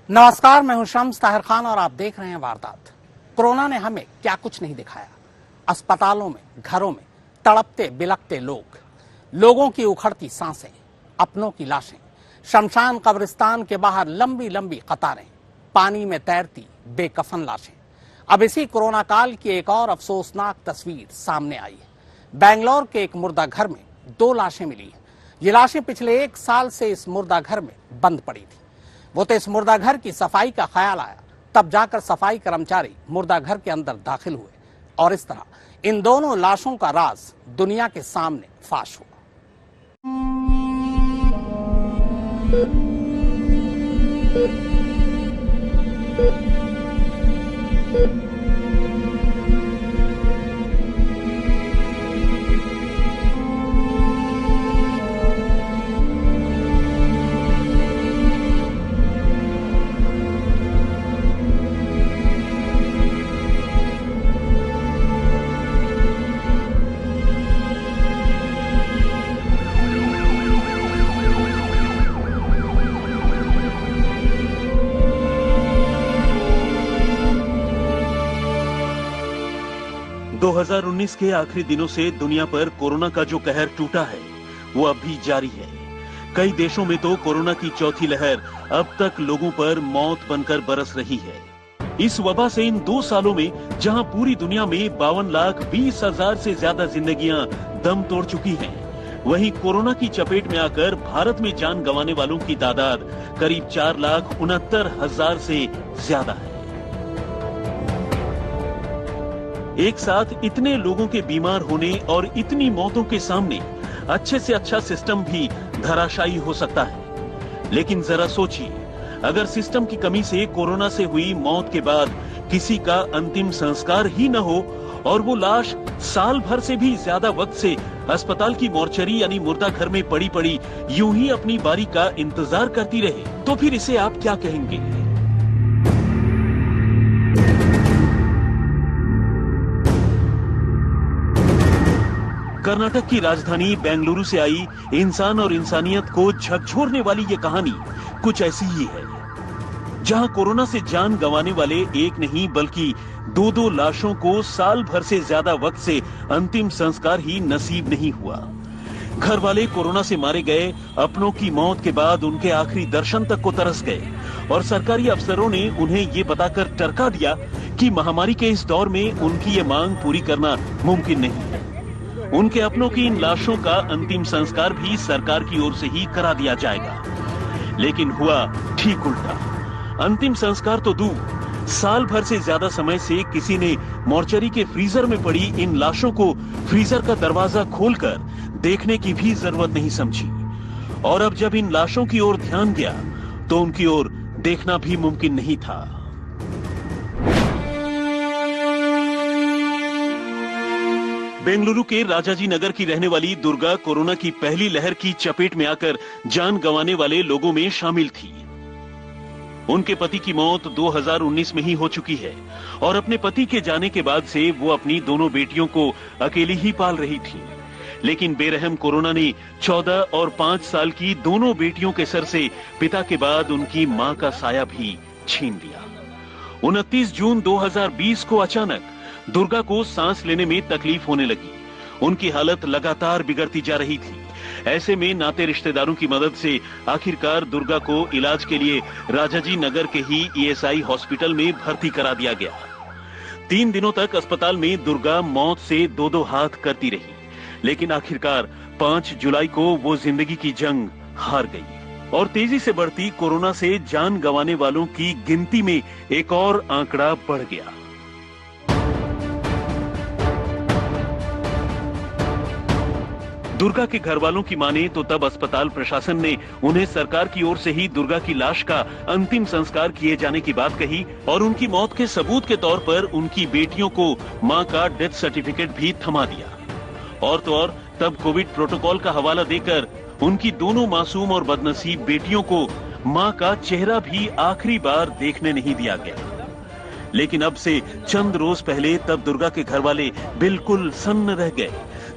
नमस्कार, मैं हूं शम्स ताहिर खान और आप देख रहे हैं वारदात। कोरोना ने हमें क्या कुछ नहीं दिखाया। अस्पतालों में, घरों में तड़पते बिलखते लोग, लोगों की उखड़ती सांसें, अपनों की लाशें, शमशान कब्रिस्तान के बाहर लंबी लंबी कतारें, पानी में तैरती बेकफन लाशें। अब इसी कोरोना काल की एक और अफसोसनाक तस्वीर सामने आई है। बेंगलोर के एक मुर्दा घर में 2 लाशें मिली हैं। ये लाशें पिछले 1 साल से इस मुर्दा घर में बंद पड़ी थी। वो तो इस मुर्दा घर की सफाई का ख्याल आया, तब जाकर सफाई कर्मचारी मुर्दा घर के अंदर दाखिल हुए और इस तरह इन दोनों लाशों का राज दुनिया के सामने फाश हुआ। दो 2019 के आखिरी दिनों से दुनिया पर कोरोना का जो कहर टूटा है वो अब भी जारी है। कई देशों में तो कोरोना की चौथी लहर अब तक लोगों पर मौत बनकर बरस रही है। इस वबा से इन 2 सालों में जहां पूरी दुनिया में 52,20,000 से ज्यादा जिंदगियां दम तोड़ चुकी हैं, वहीं कोरोना की चपेट में आकर भारत में जान गंवाने वालों की तादाद करीब 4,69,000 से ज्यादा है। एक साथ इतने लोगों के बीमार होने और इतनी मौतों के सामने अच्छे से अच्छा सिस्टम भी धराशायी हो सकता है। लेकिन जरा सोचिए, अगर सिस्टम की कमी से कोरोना से हुई मौत के बाद किसी का अंतिम संस्कार ही न हो और वो लाश साल भर से भी ज्यादा वक्त से अस्पताल की मोर्चरी यानी मुर्दा घर में पड़ी पड़ी यूं ही अपनी बारी का इंतजार करती रहे, तो फिर इसे आप क्या कहेंगे? कर्नाटक की राजधानी बेंगलुरु से आई इंसान और इंसानियत को झकझोरने वाली ये कहानी कुछ ऐसी ही है, जहां कोरोना से जान गंवाने वाले एक नहीं बल्कि 2-2 लाशों को साल भर से ज्यादा वक्त से अंतिम संस्कार ही नसीब नहीं हुआ। घर वाले कोरोना से मारे गए अपनों की मौत के बाद उनके आखिरी दर्शन तक को तरस गए और सरकारी अफसरों ने उन्हें ये बताकर टरका दिया कि महामारी के इस दौर में उनकी ये मांग पूरी करना मुमकिन नहीं है। उनके अपनों की इन लाशों का अंतिम संस्कार भी सरकार की ओर से ही करा दिया जाएगा। लेकिन हुआ ठीक उल्टा। अंतिम संस्कार तो दूर, साल भर से ज्यादा समय से किसी ने मोर्चरी के फ्रीजर में पड़ी इन लाशों को फ्रीजर का दरवाजा खोलकर देखने की भी जरूरत नहीं समझी। और अब जब इन लाशों की ओर ध्यान गया तो उनकी ओर देखना भी मुमकिन नहीं था। बेंगलुरु के राजाजी नगर की रहने वाली दुर्गा कोरोना की पहली लहर की चपेट में आकर जान गंवाने वाले लोगों में शामिल थी। उनके पति की मौत 2019 में ही हो चुकी है और अपने पति के जाने के बाद से वो अपनी दोनों बेटियों को अकेली ही पाल रही थी। लेकिन बेरहम कोरोना ने 14 और 5 साल की दोनों बेटियों के सर से पिता के बाद उनकी मां का साया भी छीन लिया। 29 जून 2020 को अचानक दुर्गा को सांस लेने में तकलीफ होने लगी। उनकी हालत लगातार बिगड़ती जा रही थी। ऐसे में नाते रिश्तेदारों की मदद से आखिरकार दुर्गा को इलाज के लिए राजाजी नगर के ही ईएसआई हॉस्पिटल में भर्ती करा दिया गया। 3 दिनों तक अस्पताल में दुर्गा मौत से 2-2 हाथ करती रही, लेकिन आखिरकार 5 जुलाई को वो जिंदगी की जंग हार गई और तेजी से बढ़ती कोरोना से जान गंवाने वालों की गिनती में एक और आंकड़ा बढ़ गया। दुर्गा के घर वालों की माने तो तब अस्पताल प्रशासन ने उन्हें सरकार की ओर से ही दुर्गा की लाश का अंतिम संस्कार किए जाने की बात कही और उनकी मौत के सबूत के तौर पर उनकी बेटियों को मां का डेथ सर्टिफिकेट भी थमा दिया। और तो और तब कोविड प्रोटोकॉल का हवाला देकर उनकी दोनों मासूम और बदनसीब बेटियों को मां का चेहरा भी आखिरी बार देखने नहीं दिया गया। लेकिन अब से चंद रोज पहले तब दुर्गा के घर वाले बिल्कुल सन्न रह गए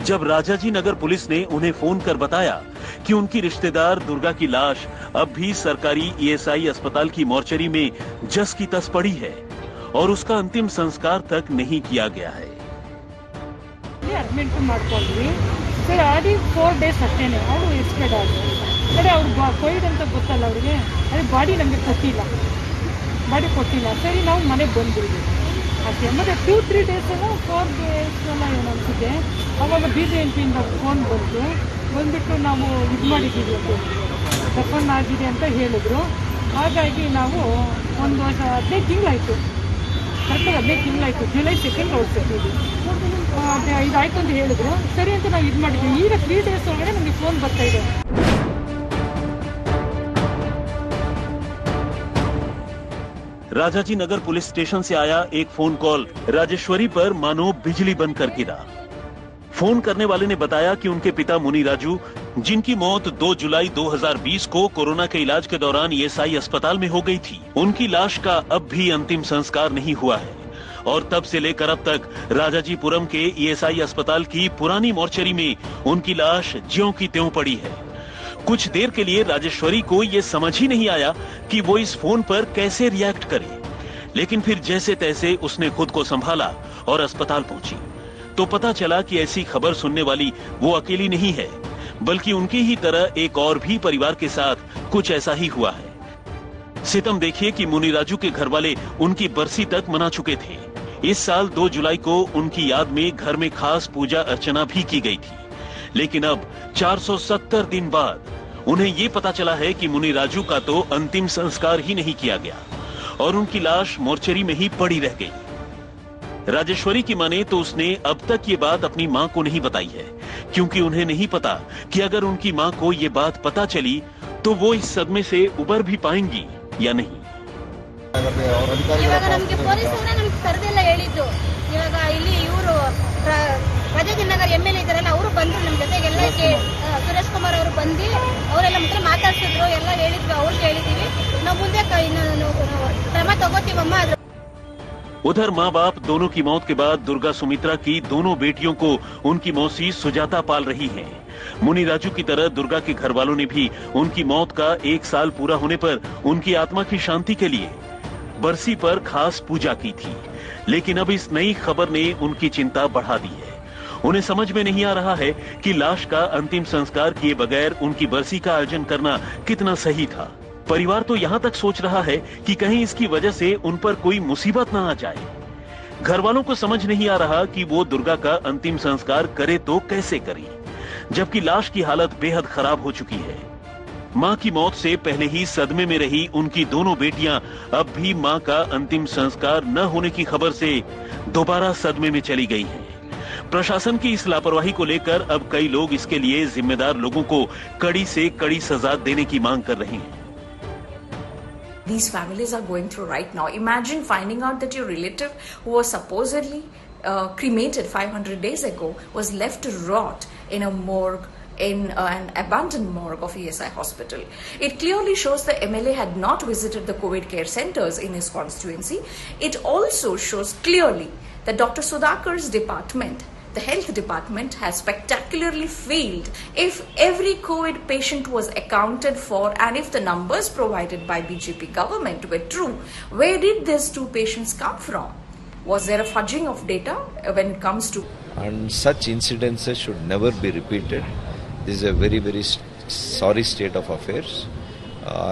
जब राजाजी नगर पुलिस ने उन्हें फोन कर बताया कि उनकी रिश्तेदार दुर्गा की लाश अब भी सरकारी ईएसआई अस्पताल की मोर्चरी में जस की तस पड़ी है और उसका अंतिम संस्कार तक नहीं किया गया है। ಅಡ್ಮಿಟ್ ಮಾಡ್ಕೊಂಡ್ವಿ ಸರ್ ಆಡಿ 4 ಡೇಸ್ ಅಷ್ಟೇನೆ ಅವರು ಎಕ್ಸ್ಪೈರ್ಡ್ ಆದರು ಸರಿ ಅವ್ರು ಕೋವಿಡ್ ಅಂತ ಗೊತ್ತಲ್ಲ ಅವರಿಗೆ ಅದೇ ಬಾಡಿ ನಮಗೆ ಕೊಟ್ಟಿಲ್ಲ ಸರಿ ನಾವು ಮನೆಗೆ ಬಂದ್ಬಿಡ್ವಿ ಅಷ್ಟೇ ಮತ್ತು 2-3 ಡೇಸ್ ಏನೋ 4 ಡೇಸ್ ಎಲ್ಲ ಏನು ಅನಿಸಿದೆ ಅವಾಗ BJP-ಯಿಂದ ಫೋನ್ ಬಂದ್ಬಿಟ್ಟು ನಾವು ಇದು ಮಾಡಿದ್ದೀವಿ ಅಂತ ದಫನ್ ಆಗಿದೆ ಅಂತ ಹೇಳಿದ್ರು ಹಾಗಾಗಿ ನಾವು ಒಂದು ವರ್ಷ 15 ತಿಂಗಳಾಯಿತು ಕರೆಕ್ಟಾಗಿ 15 ತಿಂಗಳಾಯಿತು ಜುಲೈ 2nd ಔಟ್ ಸಿಕ್ಕಿದ್ವಿ ಇದಾಯ್ತು ಅಂತ ಹೇಳಿದ್ರು ಸರಿ ಅಂತ ನಾವು ಇದು ಮಾಡಿದ್ವಿ ಈಗ 3 ಡೇಸ್ ಒಳಗಡೆ ನಮಗೆ ಫೋನ್ ಬರ್ತಾ ಇದೆ। राजाजी नगर पुलिस स्टेशन से आया एक फोन कॉल राजेश्वरी पर मानो बिजली बन कर गिरा। फोन करने वाले ने बताया कि उनके पिता मुनि राजू, जिनकी मौत 2 जुलाई 2020 को कोरोना के इलाज के दौरान ईएसआई अस्पताल में हो गई थी, उनकी लाश का अब भी अंतिम संस्कार नहीं हुआ है और तब से लेकर अब तक राजाजीपुरम के ईएसआई अस्पताल की पुरानी मोर्चरी में उनकी लाश ज्यों की त्यों पड़ी है। कुछ देर के लिए राजेश्वरी को ये समझ ही नहीं आया कि वो इस फोन पर कैसे रिएक्ट करे, लेकिन फिर जैसे तैसे उसने खुद को संभाला और अस्पताल पहुंची तो पता चला कि ऐसी खबर सुनने वाली वो अकेली नहीं है, बल्कि उनकी ही तरह एक और भी परिवार के साथ कुछ ऐसा ही हुआ है। सितम देखिए कि मुनि राजू के घर वाले उनकी बरसी तक मना चुके थे। इस साल 2 जुलाई को उनकी याद में घर में खास पूजा अर्चना भी की गई थी, लेकिन अब 470 दिन बाद उन्हें ये पता चला है कि मुनि राजू का तो अंतिम संस्कार ही नहीं किया गया और उनकी लाश मोर्चरी में ही पड़ी रह गई। राजेश्वरी की माने तो उसने अब तक ये बात अपनी मां को नहीं बताई है, क्योंकि उन्हें नहीं पता कि अगर उनकी मां को ये बात पता चली तो वो इस सदमे से उबर भी पाएंगी या नहीं। ಇವಾಗ ನಮಗೆ ಪೊಲೀಸರೇ ನಮಗೆ ಕರೆದೆಲ್ಲ ಹೇಳಿದ್ದು ಇವಾಗ ಇಲ್ಲಿ ಇವರು ರಾಜಾಜಿನಗರ MLA ಇದ್ದಾರಲ್ಲ ಅವರು ಬಂದ್ರು ನಮ್ಮ ಜೊತೆಗೆಲ್ಲ ಸುರೇಶ್ ಕುಮಾರ್ ಅವರು ಬಂದು ಅವರೆಲ್ಲ ಮುಂದೆ ಮಾತಾಡ್ತಿದ್ರು ಎಲ್ಲ ಹೇಳಿದ್ವಿ ಅವ್ರಿಗೆ ಹೇಳಿದೀವಿ ನಾವು ಮುಂದೆ ಕ್ರಮ ತಗೋತೀವಮ್ಮ। उधर माँ बाप दोनों की मौत के बाद दुर्गा सुमित्रा की दोनों बेटियों को उनकी मौसी सुजाता पाल रही हैं। मुनि राजू की तरह दुर्गा के घर वालों ने भी उनकी मौत का 1 साल पूरा होने पर उनकी आत्मा की शांति के लिए बरसी पर खास पूजा की थी, लेकिन अब इस नई खबर ने उनकी चिंता बढ़ा दी है। उन्हें समझ में नहीं आ रहा है कि लाश का अंतिम संस्कार किए बगैर उनकी बरसी का आयोजन करना कितना सही था। परिवार तो यहाँ तक सोच रहा है कि कहीं इसकी वजह से उन पर कोई मुसीबत ना आ जाए। घर वालों को समझ नहीं आ रहा कि वो दुर्गा का अंतिम संस्कार करे तो कैसे करे, जबकि लाश की हालत बेहद खराब हो चुकी है। मां की मौत से पहले ही सदमे में रही उनकी दोनों बेटियां अब भी मां का अंतिम संस्कार न होने की खबर से दोबारा सदमे में चली गई हैं। प्रशासन की इस लापरवाही को लेकर अब कई लोग इसके लिए जिम्मेदार लोगों को कड़ी से कड़ी सजा देने की मांग कर रहे हैं। These families are going through right now. Imagine finding out that your relative who was supposedly cremated 500 days ago was left to rot in a morgue, in an abandoned morgue of ESI hospital. It clearly shows the MLA had not visited the COVID care centers in his constituency. It also shows clearly that Dr. Sudhakar's department, the health department, has spectacularly failed. If every COVID patient was accounted for and if the numbers provided by BJP government were true, where did these 2 patients come from? Was there a fudging of data when it comes to... And such incidences should never be repeated. This is a very, very sorry state of affairs.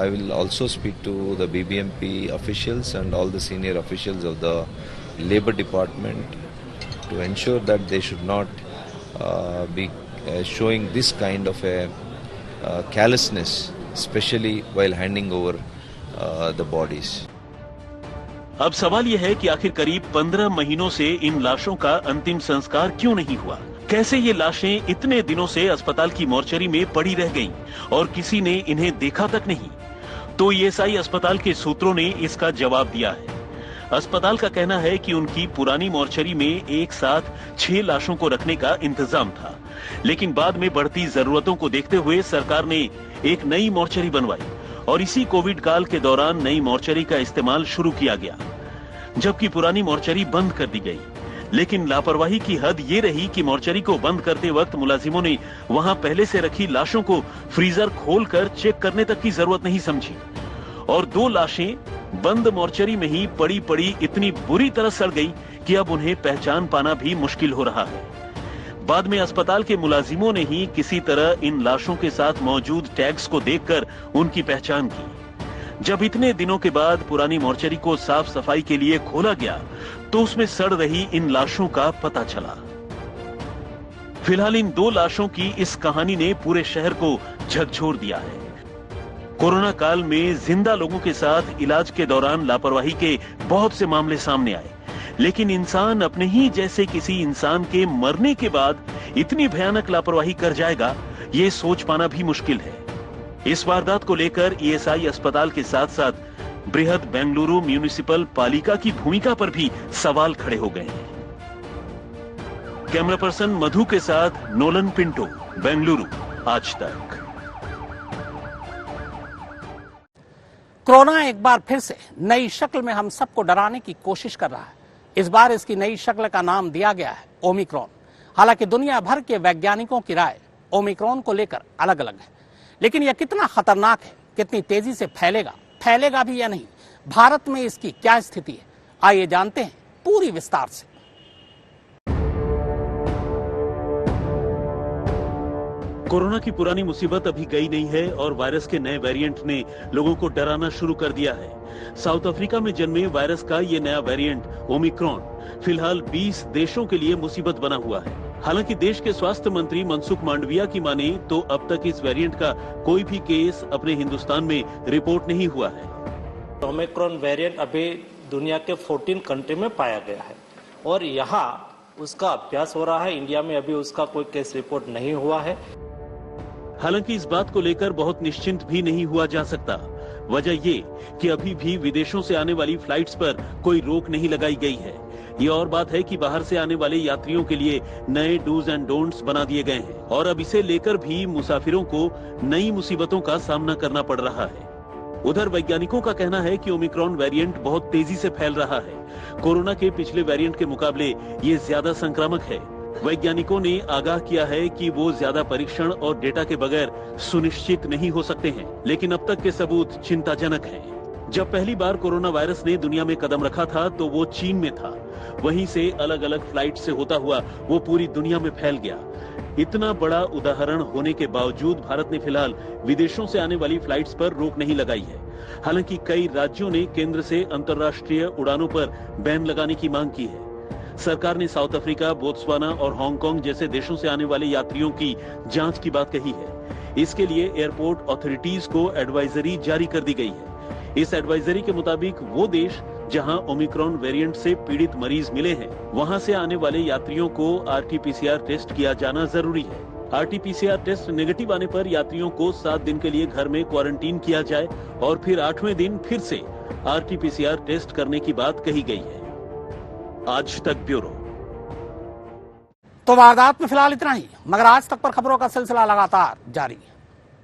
I will also speak to the BBMP officials and all the senior officials of the Labour Department to ensure that they should not be showing this kind of a carelessness, especially while handing over the bodies. अब सवाल यह है कि आखिर करीब 15 महीनों से इन लाशों का अंतिम संस्कार क्यों नहीं हुआ? कैसे ये लाशें इतने दिनों से अस्पताल की मोर्चरी में पड़ी रह गईं और किसी ने इन्हें देखा तक नहीं? तो ईएसआई अस्पताल के सूत्रों ने इसका जवाब दिया है। अस्पताल का कहना है कि उनकी पुरानी मोर्चरी में एक साथ 6 लाशों को रखने का इंतजाम था, लेकिन बाद में बढ़ती जरूरतों को देखते हुए सरकार ने एक नई मोर्चरी बनवाई और इसी कोविड काल के दौरान नई मोर्चरी का इस्तेमाल शुरू किया गया, जबकि पुरानी मोर्चरी बंद कर दी गई। लेकिन लापरवाही की हद ये रही कि मोर्चरी को बंद करते वक्त मुलाजिमों ने वहां पहले से रखी लाशों को फ्रीजर खोलकर चेक करने तक की जरूरत नहीं समझी और 2 लाशें बंद मोर्चरी में ही पड़ी पड़ी इतनी बुरी तरह सड़ गई कि अब उन्हें पहचान पाना भी मुश्किल हो रहा है। बाद में अस्पताल के मुलाजिमों ने ही किसी तरह इन लाशों के साथ मौजूद टैग्स को देखकर उनकी पहचान की। जब इतने दिनों के बाद पुरानी मोर्चरी को साफ सफाई के लिए खोला गया तो उसमें सड़ रही इन लाशों का पता चला। फिलहाल इन 2 लाशों की इस कहानी ने पूरे शहर को झकझोर दिया है। कोरोना काल में जिंदा लोगों के साथ इलाज के दौरान लापरवाही के बहुत से मामले सामने आए, लेकिन इंसान अपने ही जैसे किसी इंसान के मरने के बाद इतनी भयानक लापरवाही कर जाएगा, ये सोच पाना भी मुश्किल है। इस वारदात को लेकर ईएसआई अस्पताल के साथ साथ बृहद बेंगलुरु म्यूनिसिपल पालिका की भूमिका पर भी सवाल खड़े हो गए हैं। कैमरा पर्सन मधु के साथ नोलन पिंटो, बेंगलुरु, आज तक। कोरोना एक बार फिर से नई शक्ल में हम सबको डराने की कोशिश कर रहा है। इस बार इसकी नई शक्ल का नाम दिया गया है ओमिक्रॉन। हालांकि दुनिया भर के वैज्ञानिकों की राय ओमिक्रॉन को लेकर अलग अलग है, लेकिन यह कितना खतरनाक है, कितनी तेजी से फैलेगा भी या नहीं, भारत में इसकी क्या स्थिति है, आइए जानते हैं पूरी विस्तार से। कोरोना की पुरानी मुसीबत अभी गई नहीं है और वायरस के नए वेरिएंट ने लोगों को डराना शुरू कर दिया है। साउथ अफ्रीका में जन्मे वायरस का ये नया वेरिएंट ओमिक्रॉन फिलहाल 20 देशों के लिए मुसीबत बना हुआ है। हालांकि देश के स्वास्थ्य मंत्री मनसुख मांडविया की माने तो अब तक इस वेरिएंट का कोई भी केस अपने हिंदुस्तान में रिपोर्ट नहीं हुआ है। ओमिक्रॉन वेरिएंट अभी दुनिया के 14 कंट्री में पाया गया है और यहाँ उसका अभ्यास हो रहा है। इंडिया में अभी उसका कोई केस रिपोर्ट नहीं हुआ है। हालांकि इस बात को लेकर बहुत निश्चिंत भी नहीं हुआ जा सकता। वजह ये कि अभी भी विदेशों से आने वाली फ्लाइट्स पर कोई रोक नहीं लगाई गई है। ये और बात है कि बाहर से आने वाले यात्रियों के लिए नए डूज एंड डोंट्स बना दिए गए हैं और अब इसे लेकर भी मुसाफिरों को नई मुसीबतों का सामना करना पड़ रहा है। उधर वैज्ञानिकों का कहना है कि ओमिक्रॉन वेरिएंट बहुत तेजी से फैल रहा है। कोरोना के पिछले वेरिएंट के मुकाबले ये ज्यादा संक्रामक है। वैज्ञानिकों ने आगाह किया है कि वो ज्यादा परीक्षण और डेटा के बगैर सुनिश्चित नहीं हो सकते हैं, लेकिन अब तक के सबूत चिंताजनक हैं। जब पहली बार कोरोना वायरस ने दुनिया में कदम रखा था तो वो चीन में था। वहीं से अलग अलग फ्लाइट से होता हुआ वो पूरी दुनिया में फैल गया। इतना बड़ा उदाहरण होने के बावजूद भारत ने फिलहाल विदेशों से आने वाली फ्लाइट्स पर रोक नहीं लगाई है। हालांकि कई राज्यों ने केंद्र से अंतर्राष्ट्रीय उड़ानों पर बैन लगाने की मांग की है। सरकार ने साउथ अफ्रीका, बोत्सवाना और हांगकांग जैसे देशों से आने वाले यात्रियों की जांच की बात कही है। इसके लिए एयरपोर्ट अथॉरिटीज को एडवाइजरी जारी कर दी गई है। इस एडवाइजरी के मुताबिक वो देश जहां ओमिक्रॉन वेरिएंट से पीड़ित मरीज मिले हैं, वहां से आने वाले यात्रियों को आरटी-पीसीआर टेस्ट किया जाना जरूरी है। आरटी-पीसीआर टेस्ट नेगेटिव आने पर यात्रियों को 7 दिन के लिए घर में क्वारंटीन किया जाए और फिर 8वें दिन फिर से आरटी-पीसीआर टेस्ट करने की बात कही गई है। आज तक ब्यूरो। तो वारदात में फिलहाल इतना ही, मगर आज तक पर खबरों का सिलसिला लगातार जारी है।